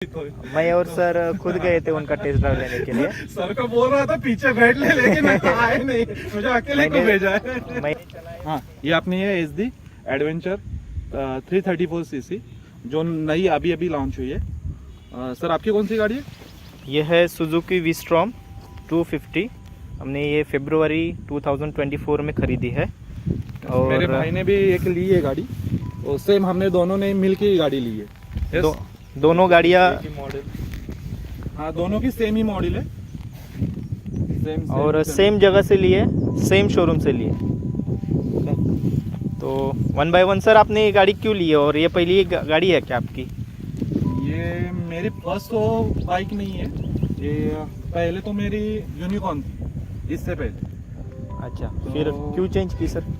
मैं और सर खुद गए थे उनका टेस्ट ड्राइव लेने के लिए। सर को बोल रहा था पीछे बैठ ले, लेकिन आए नहीं, मुझे अकेले को भेजा है। हाँ, ये अपनी है SD एडवेंचर 334 सीसी जो नई अभी अभी लॉन्च हुई है। सर आपकी कौन सी गाड़ी है? ये है सुजुकी वी-स्टॉर्म 250। हमने ये फरवरी 2024 में खरीदी है। और मेरे भाई ने भी एक ली है गाड़ी, और सेम हमने दोनों ने मिलके ही गाड़ी ली है। दोनों गाड़ियाँ मॉडल, हाँ दोनों की सेम ही मॉडल है, सेम और सेम जगह से लिए, सेम शोरूम से लिए। तो 1 बाय 1 सर आपने ये गाड़ी क्यों ली है, और ये पहली गाड़ी है क्या आपकी? ये मेरी फर्स्ट तो बाइक नहीं है, ये पहले तो मेरी यूनिकॉर्न थी इससे पहले। अच्छा, फिर क्यों चेंज की सर?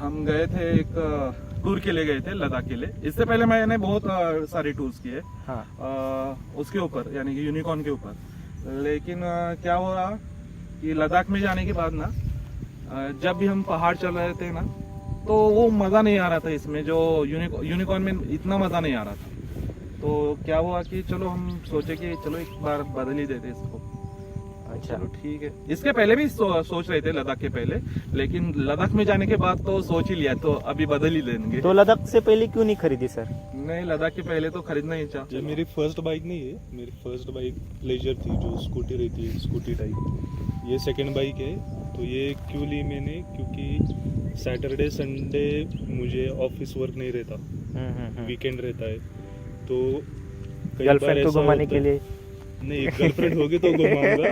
हम गए थे एक टूर के लिए गए थे लद्दाख के लिए। इससे पहले मैंने बहुत सारे टूर्स किए। हाँ। उसके ऊपर यानी कि यूनिकॉर्न के ऊपर। लेकिन क्या हो रहा कि लद्दाख में जाने के बाद ना, जब भी हम पहाड़ चल रहे थे ना, तो वो मज़ा नहीं आ रहा था इसमें, जो यूनिकॉर्न में इतना मज़ा नहीं आ रहा था। तो क्या हुआ कि चलो हम सोचे कि चलो एक बार बदल ही देते इसको। अच्छा, चलो ठीक है। इसके पहले भी सोच रहे थे लद्दाख के पहले, लेकिन लद्दाख में जाने के बाद तो सोच ही लिया, तो अभी बदल ही देंगे। तो लद्दाख से पहले क्यों नहीं खरीदी सर? नहीं, लद्दाख के पहले तो खरीदना ही चाह। ये मेरी फर्स्ट बाइक नहीं है, मेरी फर्स्ट बाइक प्लेजर थी जो स्कूटी रहती है, स्कूटी टाइप। ये सेकंड बाइक है। तो ये क्यों ली मैंने, क्योंकि सैटरडे संडे मुझे ऑफिस वर्क नहीं रहता, वीकेंड रहता है। तो गर्लफ्रेंड को घुमाने के लिए? नहीं, गर्लफ्रेंड होगी तो घुमाऊंगा।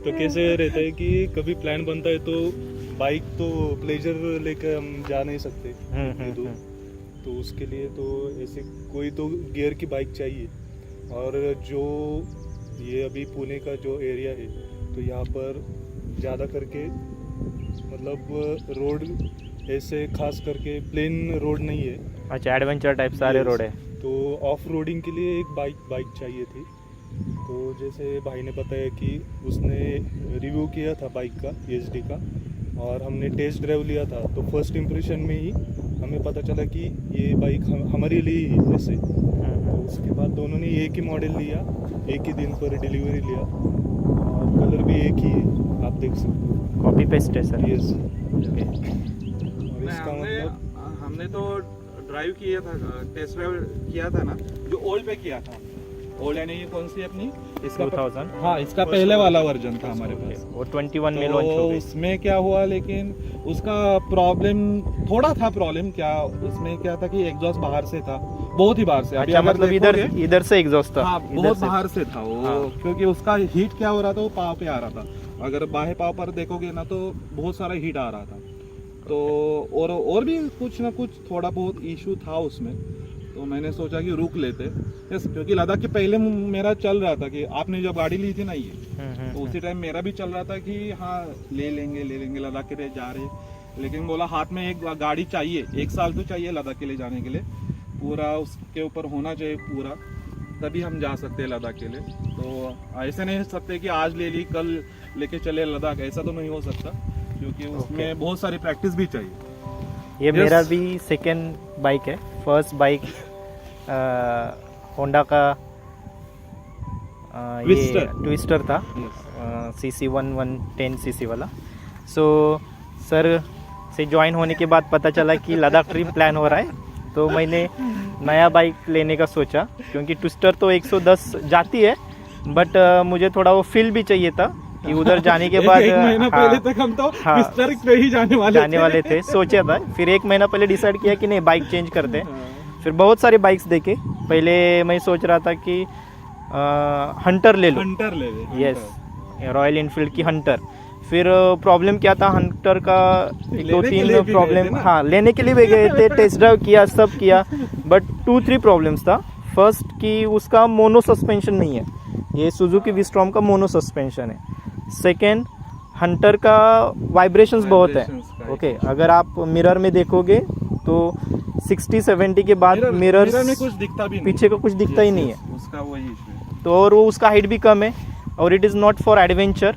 तो कैसे रहता है कि कभी प्लान बनता है तो बाइक तो प्लेजर लेकर हम जा नहीं सकते। तो उसके लिए तो ऐसे कोई तो गियर की बाइक चाहिए। और जो ये अभी पुणे का जो एरिया है, तो यहाँ पर ज़्यादा करके मतलब रोड ऐसे खास करके प्लेन रोड नहीं है। अच्छा, एडवेंचर टाइप सारे रोड है। तो ऑफ रोडिंग के लिए एक बाइक चाहिए थी। तो जैसे भाई ने बताया कि उसने रिव्यू किया था बाइक का, SD का, और हमने टेस्ट ड्राइव लिया था। तो फर्स्ट इम्प्रेशन में ही हमें पता चला कि ये बाइक हमारे लिए ही ऐसे। तो उसके बाद दोनों ने एक ही मॉडल लिया, एक ही दिन पर डिलीवरी लिया, और कलर भी एक ही है, आप देख सकते हो। कॉपी पेस्ट है सर? यस। और इसका मतलब हमने तो ड्राइव किया था, टेस्ट ड्राइव किया था ना, जो ओल्ड पे किया था। ओल्ड यानी ये कौन सी अपनी, इसका 2000? हाँ, इसका पहले वाला वर्जन था हमारे पास। वो 21 में लॉन्च हो गई। उसमें क्या हुआ, लेकिन उसका प्रॉब्लम थोड़ा था। प्रॉब्लम क्या उसमें क्या था कि एग्जॉस्ट बाहर से था, बहुत ही बाहर से। अच्छा, मतलब इधर से एग्जॉस्ट था? हाँ, बहुत बाहर से था वो। हाँ। क्योंकि उसका हीट क्या हो रहा था, वो पाव पे आ रहा था। अगर बाहें पाव पर देखोगे ना, तो बहुत सारा हीट आ रहा था। तो और भी कुछ ना कुछ थोड़ा बहुत इशू था उसमें। तो मैंने सोचा कि रुक लेते, क्योंकि लद्दाख के पहले मेरा चल रहा था कि आपने जब गाड़ी ली थी ना ये, तो उसी टाइम मेरा भी चल रहा था कि हाँ ले लेंगे लद्दाख के लिए जा रहे। लेकिन बोला हाथ में एक गाड़ी चाहिए, 1 साल तो चाहिए लद्दाख के लिए जाने के लिए, पूरा उसके ऊपर होना चाहिए पूरा, तभी हम जा सकते हैं लद्दाख के लिए। तो ऐसे नहीं सकते कि आज ले ली कल लेके चले लद्दाख, ऐसा तो नहीं हो सकता, क्योंकि उसमें बहुत सारी प्रैक्टिस भी चाहिए। ये मेरा भी सेकेंड बाइक है। फर्स्ट बाइक होंडा का ये ट्विस्टर था, CC 1110 CC वाला। सो सर से ज्वाइन होने के बाद पता चला कि लद्दाख ट्रिप प्लान हो रहा है, तो मैंने नया बाइक लेने का सोचा, क्योंकि ट्विस्टर तो 110 जाती है, बट मुझे थोड़ा वो फील भी चाहिए था कि उधर जाने के बाद 1 महीना पहले तक हम तो ट्विस्टर पे ही जाने वाले थे। सोचा था, फिर 1 महीना पहले डिसाइड किया कि नहीं बाइक चेंज करते हैं। फिर बहुत सारे बाइक्स देखे। पहले मैं सोच रहा था कि हंटर ले लो। हंटर ले यस, रॉयल इनफील्ड की हंटर। फिर प्रॉब्लम क्या था हंटर का, 2-3 प्रॉब्लम। हाँ, लेने के लिए भी गए थे, टेस्ट ड्राइव किया, सब किया, बट 2-3 प्रॉब्लम्स था। फर्स्ट कि उसका मोनो सस्पेंशन नहीं है, ये सुजुकी वी-स्टॉर्म का मोनो सस्पेंशन है। सेकेंड, हंटर का वाइब्रेशंस बहुत है। ओके, अगर आप मिरर में देखोगे तो 60-70 के बाद मिरर में कुछ दिखता भी नहीं, पीछे का कुछ दिखता ही नहीं है उसका, वही इशू है। तो और वो उसका हाइट भी कम है, और it is not for adventure.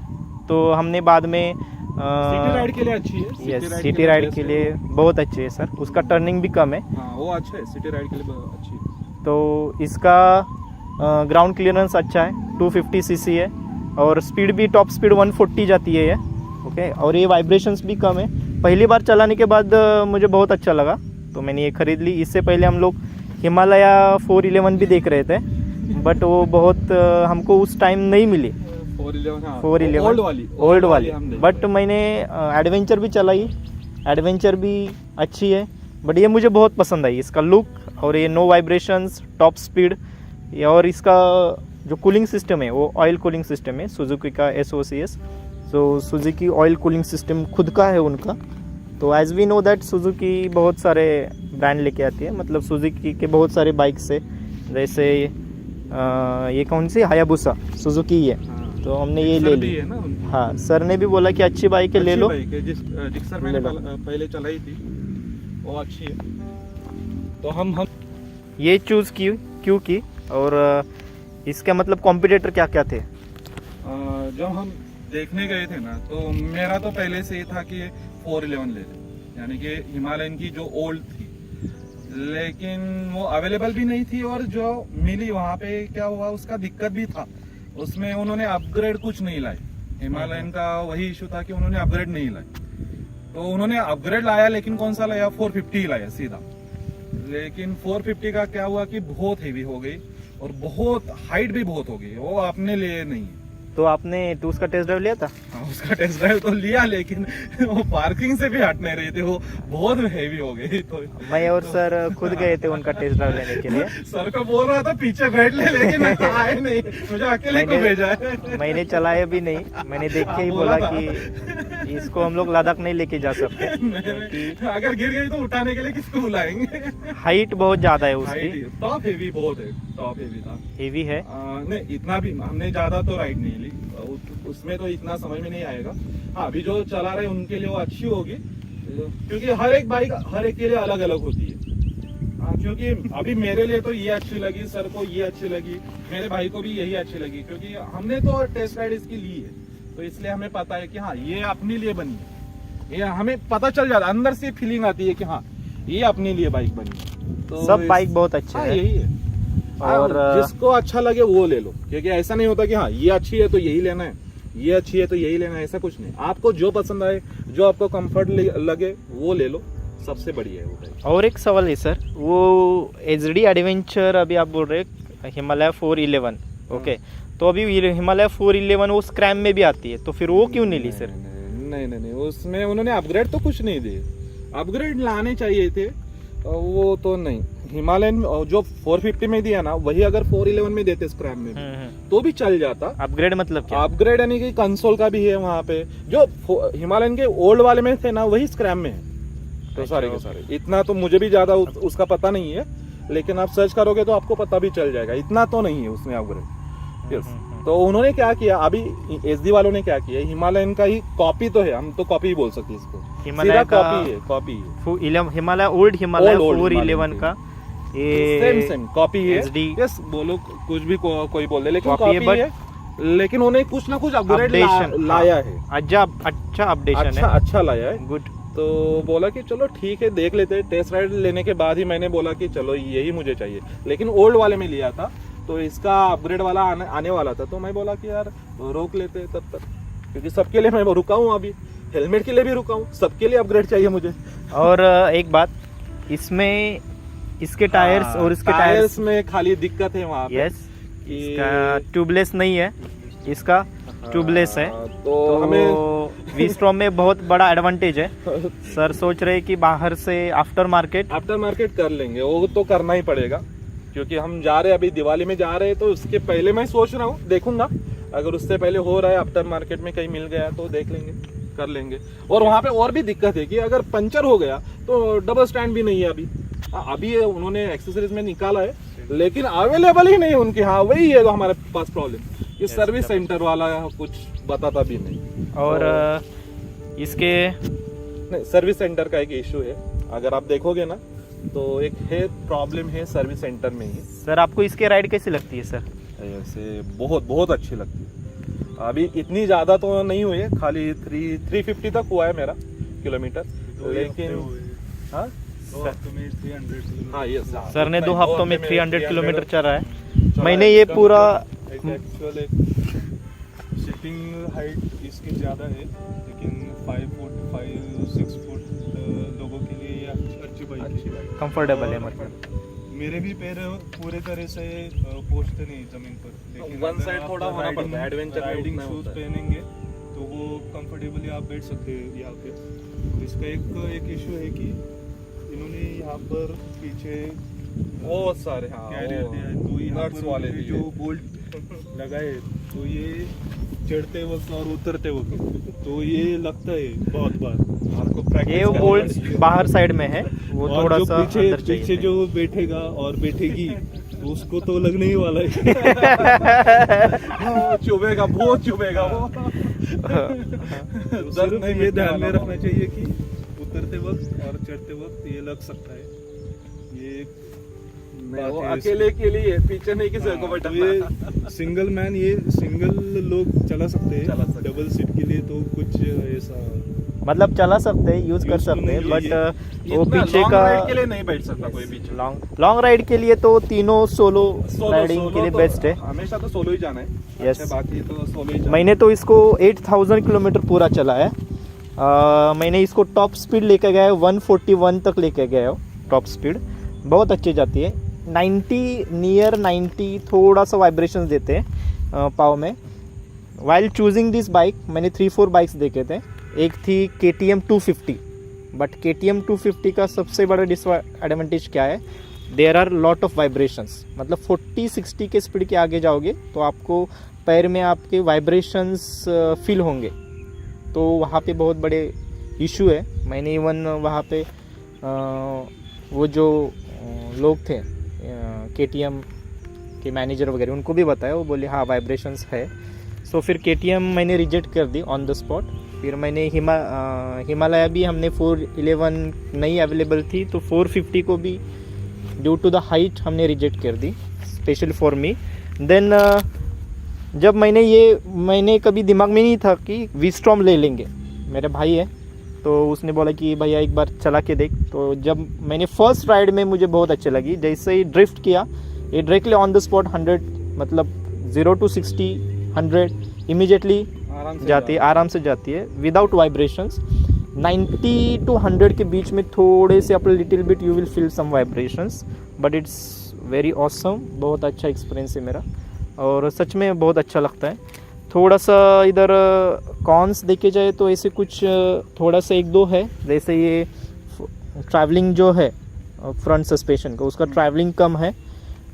तो हमने बाद में सिटी राइड के लिए अच्छी है। यस, सिटी राइड के लिए बहुत अच्छी है सर। उसका टर्निंग भी कम है। हाँ, वो अच्छा है, सिटी राइड के लिए अच्छी है। तो इसका ग्राउंड क्लियरेंस अच्छा है, 250 सीसी है और स्पीड भी टॉप स्पीड 140 जाती है ये। ओके, और ये वाइब्रेशंस भी कम है। पहली बार चलाने के बाद मुझे बहुत अच्छा लगा तो मैंने ये ख़रीद ली। इससे पहले हम लोग हिमालय 411 भी देख रहे थे बट वो बहुत हमको उस टाइम नहीं मिली 411 ओल्ड वाली। बट मैंने एडवेंचर भी चलाई, एडवेंचर भी अच्छी है बट ये मुझे बहुत पसंद आई, इसका लुक और ये नो वाइब्रेशंस, टॉप स्पीड, और इसका जो कूलिंग सिस्टम है वो ऑयल कूलिंग सिस्टम है सुजुकी का SOCS। So Suzuki oil cooling system खुद का है उनका। तो as we know that Suzuki बहुत सारे ब्रांड लेके आती है, मतलब सुजुकी के बहुत सारे बाइक्स है, जैसे ये कौन सी हायाबुसा सुजुकी है। तो हमने ये ले ली। हाँ, सर ने भी बोला कि अच्छी बाइक है, ले लो। जिक्सर मैंने पहले चलाई थी वो अच्छी है, तो हम ये चूज़ क्यों की, और इसका मतलब कॉम्पिटिटर क्या क्या थे? जब हम देखने गए थे ना तो मेरा तो पहले से ही था कि 411 ले लें, यानी कि हिमालयन की जो ओल्ड थी, लेकिन वो अवेलेबल भी नहीं थी और जो मिली वहाँ पे क्या हुआ उसका दिक्कत भी था, उसमें उन्होंने अपग्रेड कुछ नहीं लाए। हिमालयन का वही इशू था कि उन्होंने अपग्रेड नहीं लाए, तो उन्होंने अपग्रेड लाया लेकिन कौन सा लाया, 450 लाया सीधा। लेकिन 450 का क्या हुआ कि बहुत हेवी हो गई और बहुत हाइट भी बहुत हो गई, वो अपने लिए नहीं। तो आपने तो उसका टेस्ट ड्राइव लिया था? हाँ, उसका टेस्ट ड्राइव तो लिया लेकिन वो पार्किंग से भी हट नहीं रही थी, वो बहुत हेवी हो गई। तो मैं और सर खुद गए थे उनका टेस्ट ड्राइव लेने के लिए। सर को बोल रहा था पीछे बैठ ले, लेकिन आए नहीं, मुझे अकेले को भेजा है। मैंने चलाया भी नहीं, मैंने देख के ही बोला कि इसको हम लोग लद्दाख नहीं लेके जा सकते, अगर गिर गई तो उठाने के लिए किसको बुलाएंगे। हाइट बहुत ज्यादा है उसकी, टॉप हेवी बहुत है, टॉप हेवी था, हेवी है। नहीं इतना भी हमने ज्यादा तो राइड नहीं ली, उसमें तो इतना समझ में नहीं आएगा। हाँ, अभी जो चला रहे उनके लिए वो अच्छी होगी, क्योंकि हर एक बाइक हर एक के लिए अलग अलग होती है। हाँ, क्योंकि अभी मेरे लिए तो ये अच्छी लगी, सर को ये अच्छी लगी, मेरे भाई को भी यही अच्छी लगी, क्योंकि हमने तो टेस्ट राइड इसकी ली है, तो इसलिए हमें पता है कि हाँ ये अपने लिए बनी है। ये हमें पता चल जाता है, अंदर से फीलिंग आती है कि हाँ ये अपने लिए बाइक बनी है। तो सब बाइक बहुत अच्छे हाँ, हैं। यही है। और जिसको अच्छा लगे वो ले लो, क्योंकि ऐसा नहीं होता कि हाँ ये अच्छी है तो यही लेना है, ये अच्छी है तो यही लेना है, ऐसा कुछ नहीं। आपको जो पसंद आए, जो आपको कंफर्ट लगे वो ले लो, सबसे बढ़िया है वो। और एक सवाल है सर, वो HD एडवेंचर अभी आप बोल रहे हैं हिमालय 411, ओके, तो अभी हिमालय 411 वो स्क्रैम में भी आती है, तो फिर वो क्यों नहीं ली सर? नहीं, उसमें उन्होंने अपग्रेड तो कुछ नहीं दिए, अपग्रेड लाने चाहिए थे, वो तो नहीं। हिमालयन जो 450 में दिया ना, वही अगर 411 में देते स्क्रैप में तो भी चल जाता। अपग्रेड मतलब क्या? अपग्रेड यानी कि कंसोल का भी है वहाँ पे, जो हिमालयन के ओल्ड वाले में थे ना वही स्क्रैप में है। तो सारे के सारे, इतना तो मुझे भी ज्यादा उसका पता नहीं है, लेकिन आप सर्च करोगे तो आपको पता भी चल जाएगा, इतना तो नहीं है उसमें अपग्रेड। तो उन्होंने क्या किया, अभी SD वालों ने क्या किया, हिमालयन का ही कॉपी तो है, हम तो कॉपी ही बोल सकते हैं इसको, हिमालय का कॉपी है हिमालय ओल्ड हिमालय 411 का ये सेम कॉपी है। SD यस, बोलो कुछ भी कोई बोल दे, लेकिन कॉपी कॉपी है, लेकिन उन्हें कुछ ना कुछ अपग्रेड लाया है, अच्छा अपडेशन है, अच्छा लाया है, गुड। तो बोला कि चलो ठीक है देख लेते हैं। टेस्ट राइड लेने के बाद ही मैंने बोला कि चलो यही मुझे चाहिए, लेकिन ओल्ड वाले में लिया था तो इसका अपग्रेड वाला आने वाला था, तो मैं बोला कि यार रोक लेते तब तक, क्योंकि सबके लिए मैं रुका हूँ, अभी हेलमेट के लिए भी रुका हूँ, सबके लिए अपग्रेड चाहिए मुझे। और एक बात, इसमें इसके टायर्स और इसके टायर्स में खाली दिक्कत है वहाँ पे, यस, इसका ट्यूबलेस नहीं है, इसका ट्यूबलेस है, तो हमें V-Strom में बहुत बड़ा एडवांटेज है। सर सोच रहे कि बाहर से आफ्टर मार्केट कर लेंगे, वो तो करना ही पड़ेगा, क्योंकि हम जा रहे हैं अभी दिवाली में जा रहे हैं, तो उसके पहले मैं सोच रहा हूँ, देखूंगा अगर उससे पहले हो रहा है आफ्टर मार्केट में कहीं मिल गया तो देख लेंगे, कर लेंगे। और वहाँ पे और भी दिक्कत है कि अगर पंचर हो गया तो डबल स्टैंड भी नहीं है अभी उन्होंने एक्सेसरीज में निकाला है, लेकिन अवेलेबल ही नहीं है उनके। हाँ, वही है हमारे पास प्रॉब्लम, ये सर्विस सेंटर वाला कुछ बताता भी नहीं। और इसके नहीं, सर्विस सेंटर का एक इशू है, अगर आप देखोगे ना तो एक है प्रॉब्लम है सर्विस सेंटर में ही। सर आपको इसके राइड कैसी लगती है सर? ऐसे बहुत अच्छी लगती है। अभी इतनी ज्यादा तो नहीं हुई है, खाली 350 तक हुआ है मेरा किलोमीटर, लेकिन हाँ 2 हफ्तों में 300 किलोमीटर। हाँ ये सर ने 2 हफ्तों में 300 किलोमीटर चला है। चला मैंने है। ये इसका पूरा मतलब एक्चुअल शिपिंग हाइट इसकी ज़्यादा है, लेकिन 5 फुट 5-6 फुट लोगों के लिए ये अच्छी बाइक है। कंफर्टेबल है मतलब। मेरे भी पैर पूरे तरह से पहुंचते नहीं जमीन पर, लेकिन One side थोड़ा होना पड़ता है, adventure में राइडिंग उतना शूज होता है। पहनेंगे तो वो कंफर्टेबली आप बैठ सकते हैं यहाँ पे। तो इसका एक इशू है कि इन्होंने यहाँ पर पीछे बहुत सारे हाँ कैरियर दिया है, तो यहाँ nuts पर वाले उन्होंने दिए। जो बोल्ट लगाए तो ये चढ़ते वक्त और उतरते वक्त तो ये लगता है बहुत बार आपको practice ये करनी बोल्ट पड़ती है। बाहर साइड में है, वो और थोड़ा जो सा पीछे अंदर पीछे चाहिए। जो बैठेगा और बैठेगी उसको तो लगने ही वाला है। हाँ, चुभेगा, बहुत चुभेगा वो। तो सिर्फ नहीं ये मिटने ध्यान में वाला रखना चाहिए कि उतरते वक्त और चढ़ते वक्त ये लग सकता है। ये एक नहीं, बात वो है अकेले के लिए पीछे नहीं किसी को तो बैठाना। ये सिंगल मैन, ये सिंगल लोग चला सकते चला हैं। सकते हैं। डबल सीट के लिए तो कुछ ऐसा मतलब चला सकते हैं, यूज कर Use तो सकते हैं, नहीं बट है वो इतना पीछे long का ride के लिए नहीं बैठ सकता कोई पीछे। लॉन्ग राइड के लिए तो तीनों सोलो Solo- राइडिंग solo के लिए तो बेस्ट है। हमेशा तो सोलो ही जाना है। Yes. अच्छा, बाकी तो सोलो ही जाना मैंने तो इसको 8000 किलोमीटर पूरा चला है। मैंने इसको टॉप स्पीड लेके गया है, 141 तक लेके गया हूँ टॉप स्पीड। बहुत अच्छी जाती है। 90 थोड़ा सा वाइब्रेशन देते हैं पाव में। वाइल चूजिंग दिस बाइक मैंने 3-4 बाइक्स देखे थे। एक थी KTM 250, बट KTM 250 का सबसे बड़ा डिसएडवांटेज क्या है, there are lot of vibrations. मतलब 40-60 के स्पीड के आगे जाओगे तो आपको पैर में आपके वाइब्रेशंस फील होंगे, तो वहाँ पे बहुत बड़े इशू है। मैंने इवन वहाँ पे वो जो लोग थे KTM के मैनेजर वगैरह, उनको भी बताया, वो बोले हाँ वाइब्रेशंस है। सो फिर KTM मैंने रिजेक्ट कर दी ऑन द स्पॉट। फिर मैंने हिमालय भी हमने 411 नहीं अवेलेबल थी, तो 450 को भी ड्यू टू द हाइट हमने रिजेक्ट कर दी, स्पेशल फॉर मी। देन जब मैंने कभी दिमाग में नहीं था कि वीस्टॉर्म ले लेंगे। मेरे भाई है तो उसने बोला कि भैया एक बार चला के देख। तो जब मैंने फर्स्ट राइड में मुझे बहुत अच्छी लगी, जैसे ही ड्रिफ्ट किया ये डायरेक्टली ऑन द स्पॉट 100 मतलब 0 to 60 100 इमीडिएटली जाती है, आराम से जाती है विदाउट वाइब्रेशंस। 90 to 100 के बीच में थोड़े से अपने little bit you will feel some vibrations, but it's very awesome. बहुत अच्छा एक्सपीरियंस है मेरा और सच में बहुत अच्छा लगता है। थोड़ा सा इधर कॉन्स देखे जाए तो ऐसे कुछ थोड़ा सा 1-2 है, जैसे ये ट्रैवलिंग जो है फ्रंट सस्पेंशन का, उसका ट्रैवलिंग कम है,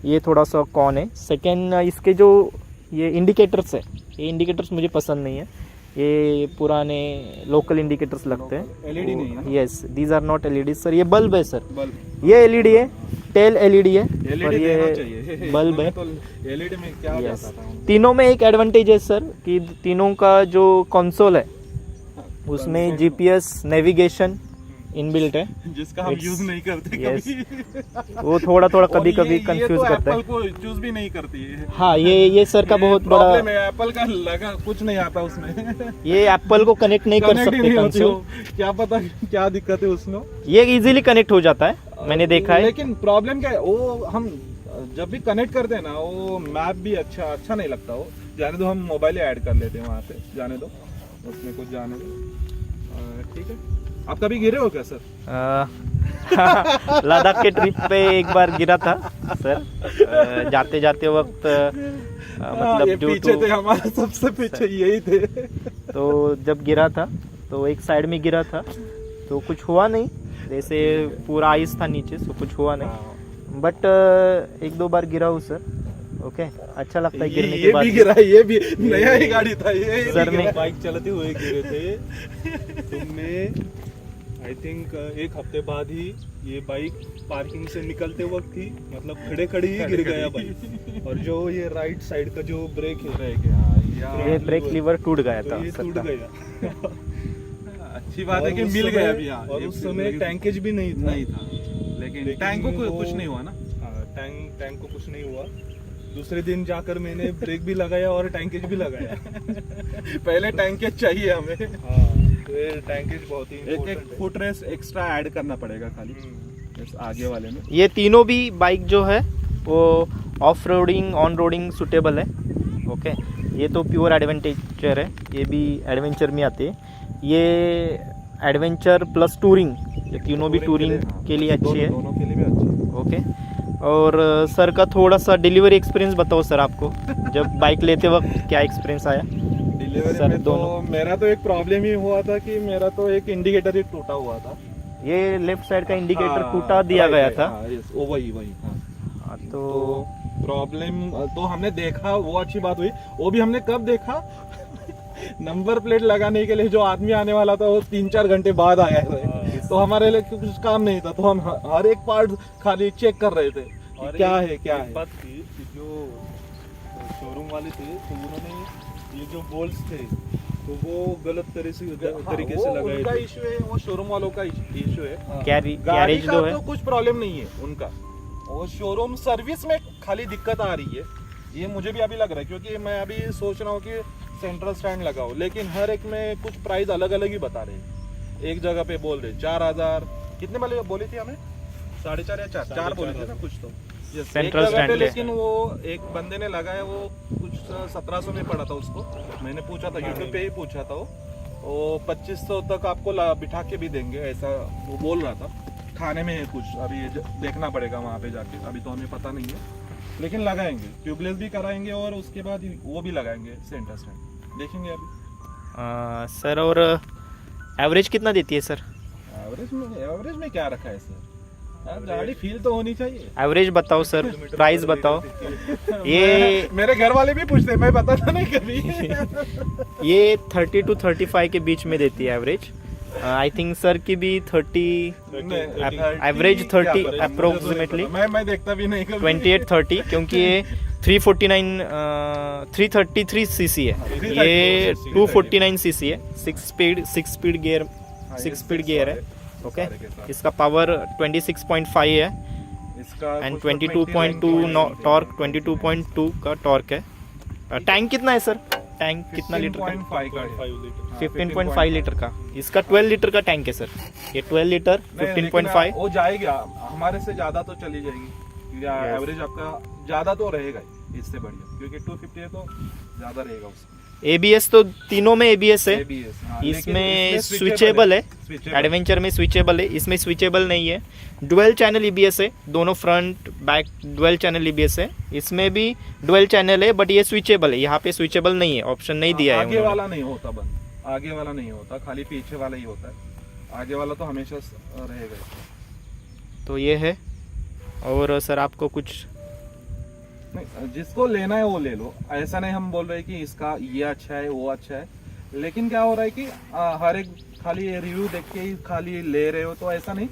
ये थोड़ा सा कॉन है। सेकेंड इसके जो ये इंडिकेटर्स है, ये इंडिकेटर्स मुझे पसंद नहीं है। ये पुराने लोकल इंडिकेटर्स लगते हैं। LED नहीं है ना? Yes, these are not LED sir. ये बल्ब है सर, बल्ब ये LED है, टेल LED है, LED और देना ये चाहिए। बल्ब है। तो LED में क्या Yes. जाता था? तीनों में एक एडवांटेज है सर कि तीनों का जो कंसोल है उसमें GPS नेविगेशन इनबिल्ट है। जिसका हम It's- यूज नहीं करते Yes. कभी। वो थोड़ा और कभी ये कंफ्यूज तो करता Apple है। को चूज भी नहीं करती है। हाँ, ये सर का बहुत बड़ा, प्रॉब्लम है, एप्पल का लगा कुछ नहीं आता उसमें। ये एप्पल को कनेक्ट नहीं कर Connect ही सकते नहीं होती कंसोल। वो। क्या पता क्या दिक्कत है उसमें। ये इजीली कनेक्ट हो जाता है, मैंने देखा है। लेकिन प्रॉब्लम क्या है, वो हम जब भी कनेक्ट करते हैं ना, वो मैप भी अच्छा नहीं लगता। वो जाने दो, हम मोबाइल ऐड कर लेते हैं वहाँ पे, जाने दो, उसमें कुछ जाने दो। ठीक है, आप कभी गिरे हो क्या सर? लद्दाख के ट्रिप पे एक बार गिरा था सर, जाते जाते वक्त मतलब ये due पीछे to- थे हमारे, सबसे पीछे यही थे। तो जब गिरा था तो एक साइड में गिरा था, तो कुछ हुआ नहीं, जैसे पूरा आइस था नीचे, तो कुछ हुआ नहीं। बट 1-2 बार गिरा हूँ सर। ओके, अच्छा लगता है गिरने के ये बाद। भी गिरा, ये भी नया ही गाड़ी था ये भी सर गिरा। ने- बाइक चलाते हुए गिरे थे। तुमने आई थिंक 1 हफ्ते बाद ही ये बाइक पार्किंग से निकलते वक्त ही, मतलब खड़े खड़े ही गिर गया बाइक। और जो ये राइट साइड का जो ब्रेक है, ये ब्रेक लीवर टूट गया तो था ये सर टूट का। गया। अच्छी बात है और कि उस मिल समय- गया अभी। हाँ, और ये उस समय मिल- टैंकेज भी नहीं था। नहीं था, लेकिन टैंक को वो- कुछ नहीं हुआ ना। हाँ, टैंक को कुछ नहीं हुआ। दूसरे दिन जाकर मैंने ब्रेक भी लगाया और टैंकेज भी लगाया। पहले टैंकेज चाहिए हमें। हाँ, तो ये टैंकेज बहुत ही एक important है। फुट रेस एक्स्ट्रा ऐड करना पड़ेगा खाली। इस आगे वाले में। ये तीनों भी बाइक जो है वो off roading on roading suitable है। ओके, ये तो प्योर एडवेंचर है, ये भी एडवेंचर में आते हैं। ये एडवेंचर प्लस टूरिंग, ये तीनों भी टूरिंग के लिए अच्छी है। दोनों के लिए भी अच्छी है। ओके, और सर का थोड़ा सा डिलीवरी एक्सपीरियंस बताओ सर, आपको जब बाइक लेते वक्त क्या एक्सपीरियंस आया? डिलीवरी सर, में तो दोनों। मेरा तो एक प्रॉब्लम ही हुआ था कि मेरा तो एक इंडिकेटर ही टूटा हुआ था। ये लेफ्ट साइड का इंडिकेटर हाँ, टूटा दिया right, गया right, था। हाँ, yes, वो वही हाँ। हाँ, तो तो प्रॉब्लम तो हमने देखा, वो अच्छी बात हुई। वो भी हमने कब देखा नंबर प्लेट लगाने के लिए जो आदमी आने वाला था वो 3-4 घंटे बाद आया था। तो हमारे लिए कुछ काम नहीं था, तो हम हर एक पार्ट खाली चेक कर रहे थे कि और क्या एक- है क्या एक है। बात थी कि जो शोरूम वाले थे तो उन्होंने ये जो बोल्ट्स थे तो वो गलत तरीके से लगाए उनका थे। इशू है, वो शोरूम वालों का इशू है। कैरी गाड़ी कैरेज का जो है तो कुछ प्रॉब्लम नहीं है उनका, वो शोरूम सर्विस में खाली दिक्कत आ रही है। ये मुझे भी अभी लग रहा है, क्योंकि मैं अभी सोच रहा हूँ कि सेंट्रल स्टैंड लगाओ, लेकिन हर एक में कुछ प्राइस अलग अलग ही बता रहे हैं। एक जगह पे बोल रहे 4,000, कितने वाले बोली थी हमें? 4.5 या 4 बोली थी ना कुछ तो। Yes, सेंट्रल एक जगह स्टैंड पे, पे। लेकिन वो एक बंदे ने लगाया, वो कुछ 1700 में पड़ा था उसको। मैंने पूछा था, यूट्यूब पे ही पूछा था, वो 2500 तक आपको बिठा के भी देंगे, ऐसा वो बोल रहा था। खाने में है कुछ, अभी देखना पड़ेगा वहाँ पे जाके, अभी तो हमें पता नहीं है, लेकिन लगाएंगे। ट्यूबलेस भी कराएंगे और उसके बाद वो भी लगाएंगे सेंटर स्टैंड, देखेंगे अभी। सर, और एवरेज कितना देती है सर? एवरेज में क्या रखा है सर? गाड़ी फील तो होनी चाहिए। एवरेज बताओ सर, प्राइस बताओ। ये मेरे घर वाले भी पूछते हैं, मैं बताता नहीं कभी। ये 30 to 35 के बीच में देती है एवरेज। आई थिंक सर की भी 30, एवरेज 30 अप्रोक्सीमेटली। मैं देखता भी नहीं कभी। 28-30, क्योंकि ये 333 सीसी है, ये 249 सीसी है। 6 स्पीड गियर, 6 स्पीड गियर है। ओके, इसका पावर 26.5 है इसका एंड कुछ 22.2 टॉर्क, 22.2 का टॉर्क है। टैंक कितना है सर? टैंक कितना लीटर का? 15.5 का है। 15.5 लीटर का। इसका 12 लीटर का टैंक है सर। ये 12 लीटर नहीं, 15.5। लेकिन वो जाएगी, हमारे से ज्यादा तो चली जाएगी, क्योंकि एवरेज आपका ज्यादा तो रहेगा ही, इससे बढ़िया, क्योंकि 250 है तो ज्यादा रहेगा उसका। ABS तो तीनों में ABS है। ABS, हाँ, इसमें लेकिन स्विचेबल है, switchable। एडवेंचर में स्विचेबल है, इसमें स्विचेबल नहीं है। डुअल चैनल EBS है, दोनों front back dual channel EBS है। इसमें भी डुअल चैनल है, बट ये स्विचेबल है, यहाँ पे स्विचेबल नहीं है, ऑप्शन नहीं दिया है आगे उन्होंने। वाला नहीं होता बंद, आगे वाला नहीं होता, खाली पीछे वाला ही होता है। आगे वाला तो हमेशा रहेगा ही। तो ये है। और सर आपको कुछ नहीं, जिसको लेना है वो ले लो, ऐसा नहीं हम बोल रहे कि इसका ये अच्छा है वो अच्छा है, लेकिन क्या हो रहा है कि हर एक खाली रिव्यू देख के ही खाली ले रहे हो, तो ऐसा नहीं।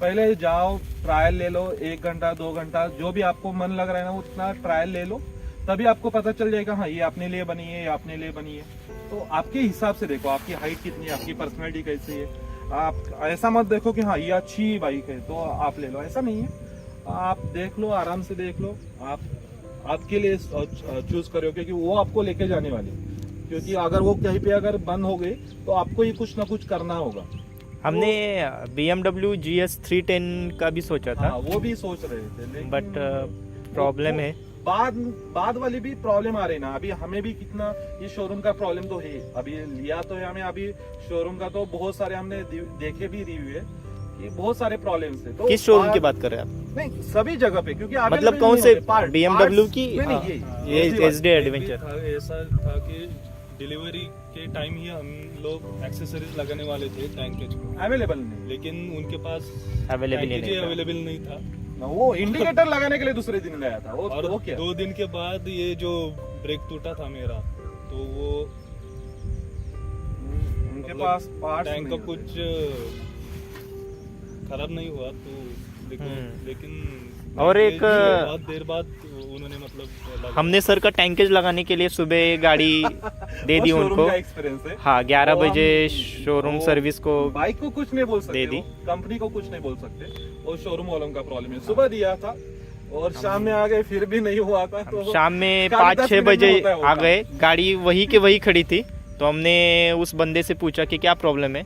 पहले जाओ, ट्रायल ले लो, 1 घंटा 2 घंटा जो भी आपको मन लग रहा है ना उतना ट्रायल ले लो, तभी आपको पता चल जाएगा हाँ ये अपने लिए बनी है, ये अपने लिए बनी है। तो आपके हिसाब से देखो, आपकी हाइट कितनी है, आपकी पर्सनैलिटी कैसी है। आप ऐसा मत देखो कि हाँ ये अच्छी बाइक है तो आप ले लो, ऐसा नहीं है। आप देख लो, आराम से देख लो, आपके लिए चूज करो, क्योंकि वो आपको लेके जाने वाली है। क्योंकि अगर वो कहीं पे अगर बंद हो गई तो आपको ही कुछ ना कुछ करना होगा। हमने BMW GS 310 का भी सोचा था, हाँ, वो भी सोच रहे थे, लेकिन बट प्रॉब्लम है। बाद वाली भी प्रॉब्लम आ रही है ना। अभी हमें भी कितना ये शोरूम का प्रॉब्लम तो है, अभी लिया तो है हमें, अभी शोरूम का तो बहुत सारे हमने देखे भी रिव्यू है कि बहुत सारे प्रॉब्लम्स है। तो किस शोरूम की बात कर रहे हैं आप? नहीं, सभी जगह पे, क्योंकि मतलब कौन से BMW की? ये SD एडवेंचर। ऐसा था कि डिलीवरी के टाइम ही हम लोग एक्सेसरीज लगाने वाले थे टैंकेज को, अवेलेबल नहीं, लेकिन उनके पास अवेलेबल टैंकेज ही नहीं था। अवेलेबल नहीं था। वो इंडिकेटर लगाने के लिए दूसरे दिन गया था। और वो क्या 2 दिन के बाद ये जो ब्रेक टूटा था मेरा, तो वो उनके पास पार्ट्स टैंक का नहीं होते। कुछ खराब नहीं हुआ तो लेकिन और एक बहुत देर बाद उन्होंने मतलब हमने सर का टैंकेज लगाने के लिए सुबह गाड़ी दे वो दी शोरूम उनको। का एक्सपीरियंस है। हाँ, 11 वो बजे हम- शोरूम वो सर्विस को बाइक को कुछ नहीं बोल सकते, दे दी। कंपनी को कुछ नहीं बोल सकते, वो शोरूम वालों का प्रॉब्लम है। सुबह दिया था और शाम में आ गए, फिर भी नहीं हुआ था। तो शाम में साढ़े 10 5-6 मिनट में बजे होता है वो आ काम। गए, गाड़ी वही के वही खड़ी थी। तो हमने उस बंदे से पूछा कि क्या प्रॉब्लम है,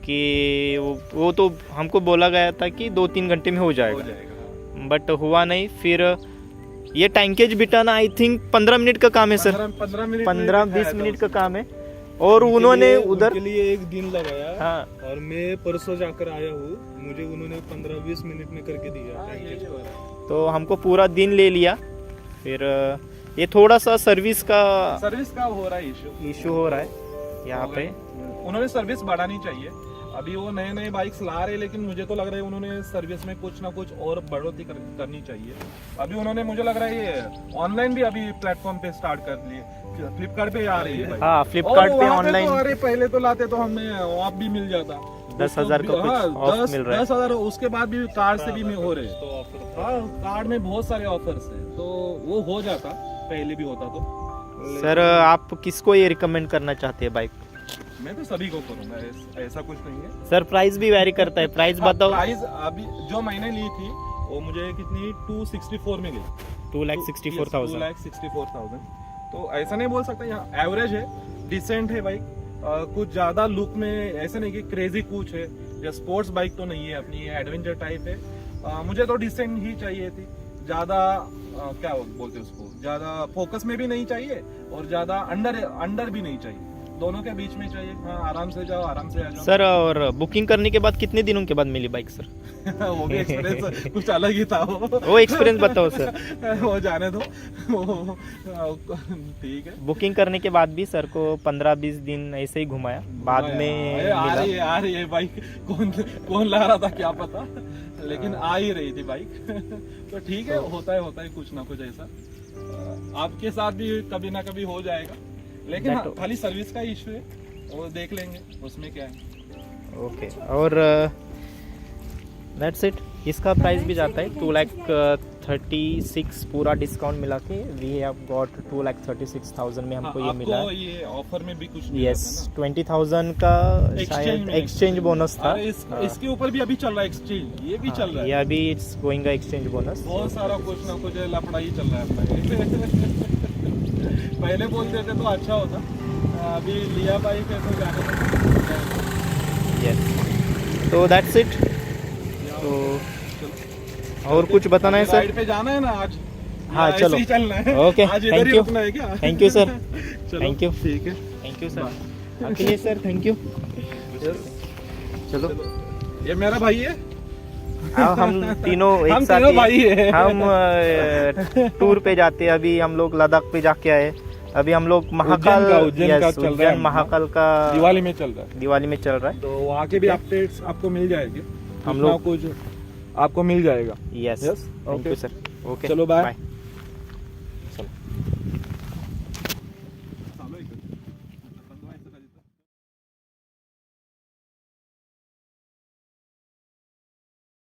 क्योंकि वो तो हमको बोला गया था कि 2-3 घंटे में हो हो जाएगा, जाएगा। बट हुआ नहीं। फिर ये टैंकेज बिठाना आई थिंक 15 मिनट का काम है सर, 15 मिनट 15-20 मिनट का काम है। और उन्होंने उधर उनके लिए एक दिन लगाया। हाँ और मैं परसों जाकर आया हूँ, मुझे उन्होंने 15-20 मिनट में करके दिया। तो हमको पूरा दिन ले लिया। फिर ये थोड़ा सा सर्विस का हो रहा है इशू हो रहा है यहाँ पे। उन्होंने सर्विस बढ़ानी चाहिए। अभी वो नए नए बाइक्स ला रहे हैं, लेकिन मुझे तो लग रहा है उन्होंने सर्विस में कुछ ना कुछ और बढ़ोतरी करनी चाहिए। अभी उन्होंने, मुझे लग रहा है ये ऑनलाइन भी अभी प्लेटफॉर्म पे स्टार्ट कर लिए, फ्लिपकार्ट पे आ रही है। हाँ फ्लिपकार्ट पे ऑनलाइन। अरे पहले तो लाते तो हमें ऑफ भी मिल जाता, 10,000 का कुछ ऑफ मिल रहा है। 10,000 उसके बाद भी कार्ड से भी में हो रहे। तो ऑफर हाँ, कार्ड में बहुत सारे ऑफर्स है, तो वो हो जाता, पहले भी होता तो। सर आप किसको ये रिकमेंड करना चाहते हैं बाइक? मैं तो सभी को करूंगा, ऐसा कुछ नहीं है। सर प्राइस भी वैरी करता है, प्राइस बताओ। प्राइस अभी जो मैंने ली थी वो मुझे कितनी 264 में गई, 2,64,000। 2,64,000। तो ऐसा नहीं बोल सकता, यहाँ एवरेज है, डिसेंट है बाइक। कुछ ज्यादा लुक में ऐसा नहीं कि क्रेजी कुछ है, या स्पोर्ट्स बाइक तो नहीं है अपनी, एडवेंचर टाइप है। मुझे तो डिसेंट ही चाहिए थी, ज्यादा क्या बोलते उसको, ज्यादा फोकस में भी नहीं चाहिए और ज्यादा अंडर भी नहीं चाहिए, दोनों के बीच में चाहिए। हाँ, आराम से जाओ, आराम से आ जाओ। सर और बुकिंग करने के बाद कितने दिनों के बाद मिली बाइक सर? वो भी एक्सपीरियंस कुछ अलग ही था वो एक्सपीरियंस बताओ सर। वो जाने दो, ठीक है। बुकिंग करने के बाद भी सर को 15-20 दिन ऐसे ही घुमाया, बाद में आ मिला। रही है बाइक, कौन ला रहा था क्या पता, लेकिन आ ही रही थी बाइक। तो ठीक है, होता है कुछ ना कुछ ऐसा। आपके साथ भी कभी ना कभी हो जाएगा, लेकिन हाँ, खाली सर्विस का इशू है, वो देख लेंगे, उसमें क्या है। ओके, और दैट्स इट। इसका प्राइस भी जाता है 2,36,000 पूरा डिस्काउंट मिला के वी हैव गॉट 2,36,000 में हमको ये मिला है। ये ऑफर में भी कुछ यस 20,000 का शायद एक्सचेंज बोनस था। इसके ऊपर भी अभी चल रहा है एक्सचेंज, ये भी चल रहा है। ये अभी इट्स गोइंग एक्सचेंज बोनस। बहुत सारा कुछ ना कुछ लफड़ा ही चल रहा है अपना। पहले बोल देते तो अच्छा होता, अभी लिया बाइक है तो जाने दो। यस, तो दैट्स इट। तो और कुछ बताना है सर? राइड पे जाना है ना आज? हाँ ऐसे चलो, ही चलना है। ओके, आज इधर थैंक ही यू, रुकना है क्या? थैंक यू सर, चलो, थैंक यू, ठीक है, thank you sir, Akhilesh sir thank you. चलो, ये मेरा भाई है। हाँ, हम तीनों एक हम साथ तीनों ही- भाई है। हम टूर पे जाते हैं। अभी हम लोग लद्दाख पे जाके आए। अभी हम लोग महाकाल, उज्जैन का चल रहा है उज्जैन महाकाल का दिवाली में चल रहा है, दिवाली में चल रहा है। तो वहाँ के भी अपडेट्स आपको मिल जाएगी, हम कुछ ना लोग कुछ आपको मिल जाएगा। Yes, thank okay. You sir, okay, चलो, बाय। चलो।